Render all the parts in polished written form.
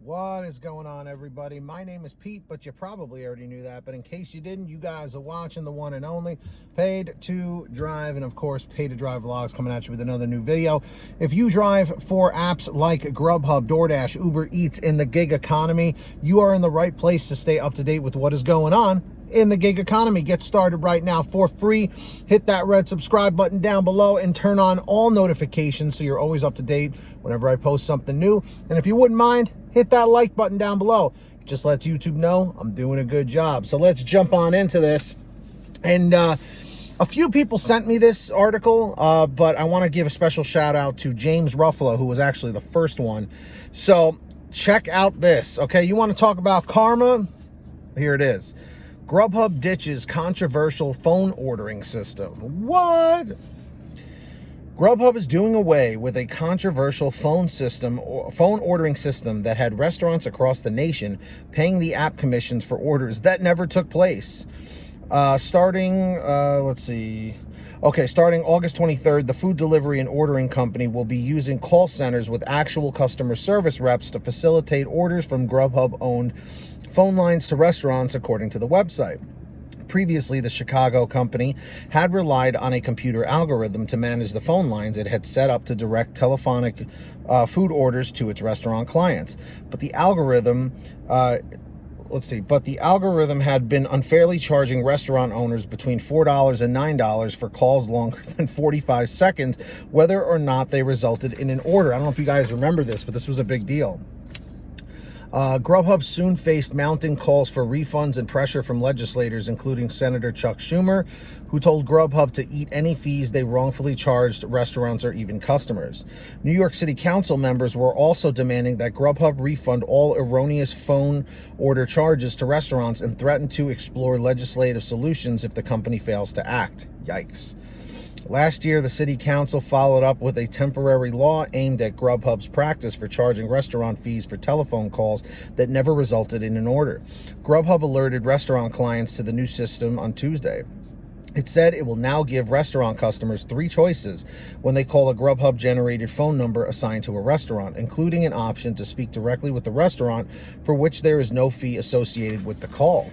What is going on, everybody? My name is Pete, but you probably already knew that. But in case you didn't, you guys are watching the one and only Paid to Drive, and of course, Paid to Drive Vlogs coming at you with another new video. If you drive for apps like Grubhub, DoorDash, Uber Eats in the gig economy, you are in the right place to stay up to date with what is going on in the gig economy. Get started right now for free. Hit that red subscribe button down below and turn on all notifications so you're always up to date whenever I post something new. And if you wouldn't mind, hit that like button down below. It just lets YouTube know I'm doing a good job. So let's jump on into this. And a few people sent me this article, but I want to give a special shout out to James Ruffalo, who was actually the first one. So check out this, okay? You want to talk about karma? Here it is. Grubhub ditches controversial phone ordering system. What? Grubhub is doing away with a controversial phone ordering system that had restaurants across the nation paying the app commissions for orders that never took place. Starting August 23rd, the food delivery and ordering company will be using call centers with actual customer service reps to facilitate orders from Grubhub-owned phone lines to restaurants, according to the website. Previously, the Chicago company had relied on a computer algorithm to manage the phone lines it had set up to direct telephonic food orders to its restaurant clients. But the algorithm had been unfairly charging restaurant owners between $4 and $9 for calls longer than 45 seconds, whether or not they resulted in an order. I don't know if you guys remember this, but this was a big deal. Grubhub soon faced mounting calls for refunds and pressure from legislators, including Senator Chuck Schumer, who told Grubhub to eat any fees they wrongfully charged restaurants or even customers. New York City Council members were also demanding that Grubhub refund all erroneous phone order charges to restaurants and threatened to explore legislative solutions if the company fails to act. Yikes. Last year, the city council followed up with a temporary law aimed at Grubhub's practice for charging restaurant fees for telephone calls that never resulted in an order. Grubhub alerted restaurant clients to the new system on Tuesday. It said it will now give restaurant customers three choices when they call a Grubhub-generated phone number assigned to a restaurant, including an option to speak directly with the restaurant, for which there is no fee associated with the call.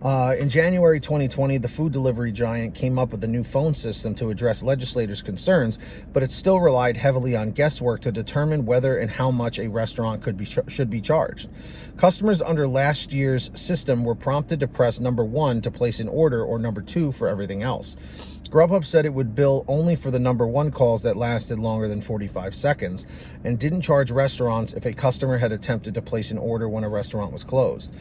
In January 2020, the food delivery giant came up with a new phone system to address legislators' concerns, but it still relied heavily on guesswork to determine whether and how much a restaurant should be charged. Customers under last year's system were prompted to press number 1 to place an order or number 2 for everything else. Grubhub said it would bill only for the number 1 calls that lasted longer than 45 seconds and didn't charge restaurants if a customer had attempted to place an order when a restaurant was closed.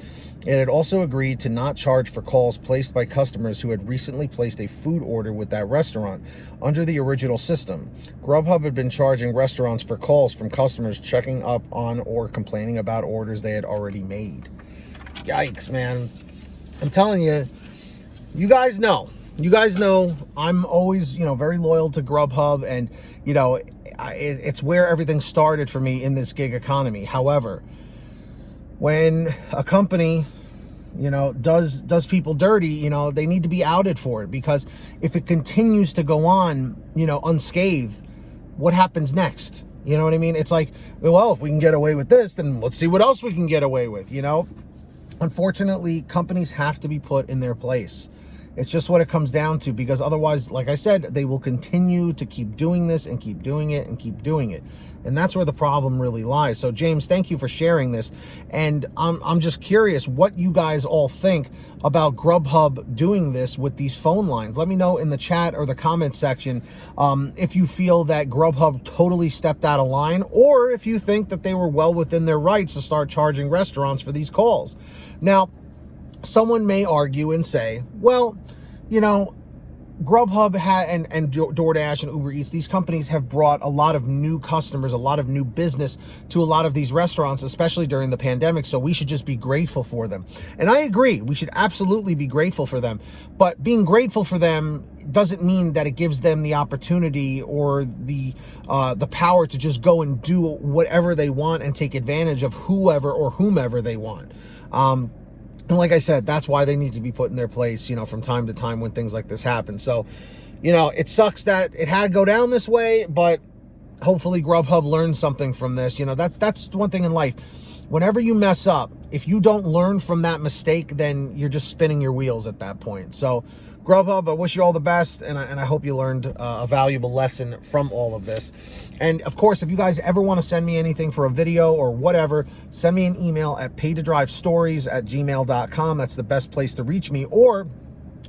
It had also agreed to not charge for calls placed by customers who had recently placed a food order with that restaurant. Under the original system, Grubhub had been charging restaurants for calls from customers checking up on or complaining about orders they had already made. Yikes, man. I'm telling you, you guys know I'm always, very loyal to Grubhub, and, it's where everything started for me in this gig economy. However, when a company, does people dirty, they need to be outed for it, because if it continues to go on, unscathed, what happens next? You know what I mean? It's like, well, if we can get away with this, then let's see what else we can get away with, Unfortunately, companies have to be put in their place. It's just what it comes down to, because otherwise, like I said, they will continue to keep doing this and keep doing it and keep doing it. And that's where the problem really lies. So, James, thank you for sharing this. And I'm just curious what you guys all think about Grubhub doing this with these phone lines. Let me know in the chat or the comment section if you feel that Grubhub totally stepped out of line, or if you think that they were well within their rights to start charging restaurants for these calls. Now, someone may argue and say, well, Grubhub and DoorDash and Uber Eats, these companies have brought a lot of new customers, a lot of new business to a lot of these restaurants, especially during the pandemic, so we should just be grateful for them. And I agree, we should absolutely be grateful for them. But being grateful for them doesn't mean that it gives them the opportunity or the power to just go and do whatever they want and take advantage of whoever or whomever they want. And like I said, that's why they need to be put in their place, from time to time when things like this happen. So, it sucks that it had to go down this way, but hopefully Grubhub learns something from this. You know, that's one thing in life. Whenever you mess up, if you don't learn from that mistake, then you're just spinning your wheels at that point. So Grubhub, I wish you all the best, and I hope you learned a valuable lesson from all of this. And of course, if you guys ever want to send me anything for a video or whatever, send me an email at paytodrivestories@gmail.com. That's the best place to reach me. Or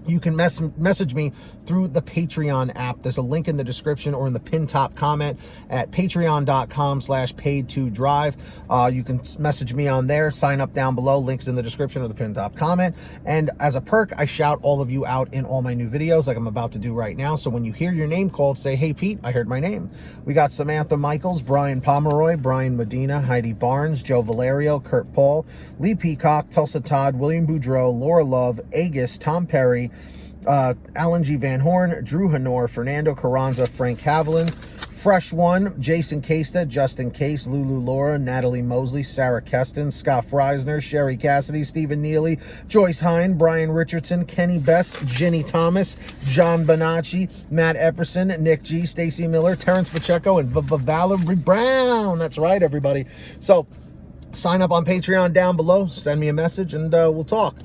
you can message me through the Patreon app. There's a link in the description or in the pinned top comment at patreon.com/paid2drive. You can message me on there, sign up down below, links in the description or the pinned top comment. And as a perk, I shout all of you out in all my new videos like I'm about to do right now. So when you hear your name called, say, hey, Pete, I heard my name. We got Samantha Mikles, Brian Pomeroy, Brian Medina, Heidi Barnes, Joe Valerio, Kurt Paul, Lee Peacock, Tulsa Todd, William Boudreau, Laura Love, Agus, Tom Perry, Alan G. Van Horn, Drew Hanor, Fernando Carranza, Frank Haviland, Fresh One, Jason Casta, Justin Case, Lulu Laura, Natalie Mosley, Sarah Keston, Scott Freisner, Sherry Cassidy, Stephen Neely, Joyce Hine, Brian Richardson, Kenny Best, Jenny Thomas, John Bonacci, Matt Epperson, Nick G, Stacy Miller, Terrence Pacheco, and Valerie Brown. That's right, everybody. So sign up on Patreon down below, send me a message, and we'll talk.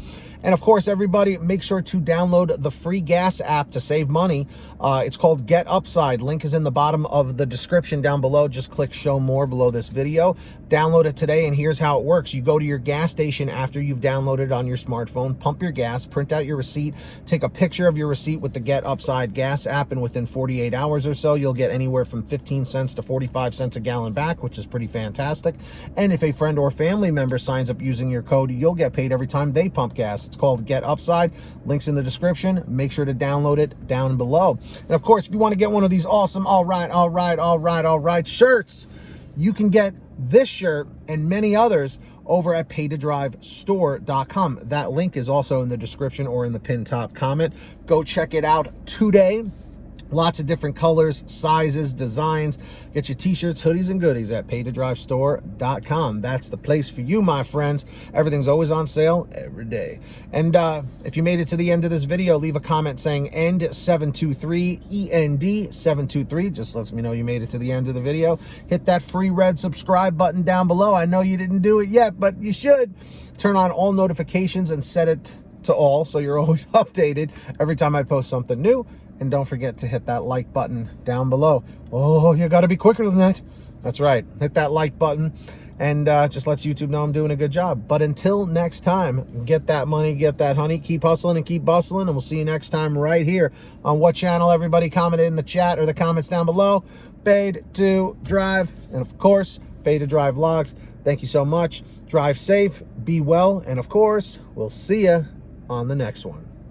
And of course, everybody, make sure to download the free gas app to save money. It's called Get Upside. Link is in the bottom of the description down below. Just click show more below this video. Download it today, and here's how it works. You go to your gas station after you've downloaded it on your smartphone, pump your gas, print out your receipt, take a picture of your receipt with the Get Upside gas app, and within 48 hours or so, you'll get anywhere from 15 cents to 45 cents a gallon back, which is pretty fantastic. And if a friend or family member signs up using your code, you'll get paid every time they pump gas. It's called Get Upside. Links in the description. Make sure to download it down below. And of course, if you want to get one of these awesome all right shirts, you can get this shirt and many others over at paytodrivestore.com. That link is also in the description or in the pinned top comment. Go check it out today. Lots of different colors, sizes, designs. Get your t-shirts, hoodies, and goodies at paytodrivestore.com. That's the place for you, my friends. Everything's always on sale every day. And if you made it to the end of this video, leave a comment saying END723, END723. Just lets me know you made it to the end of the video. Hit that free red subscribe button down below. I know you didn't do it yet, but you should. Turn on all notifications and set it to all so you're always updated every time I post something new. And don't forget to hit that like button down below. Oh, you got to be quicker than that. That's right. Hit that like button and just lets YouTube know I'm doing a good job. But until next time, get that money, get that honey, keep hustling and keep bustling. And we'll see you next time right here on what channel. Everybody commented in the chat or the comments down below. Paid to Drive. And of course, Paid to Drive Vlogs. Thank you so much. Drive safe, be well. And of course, we'll see you on the next one.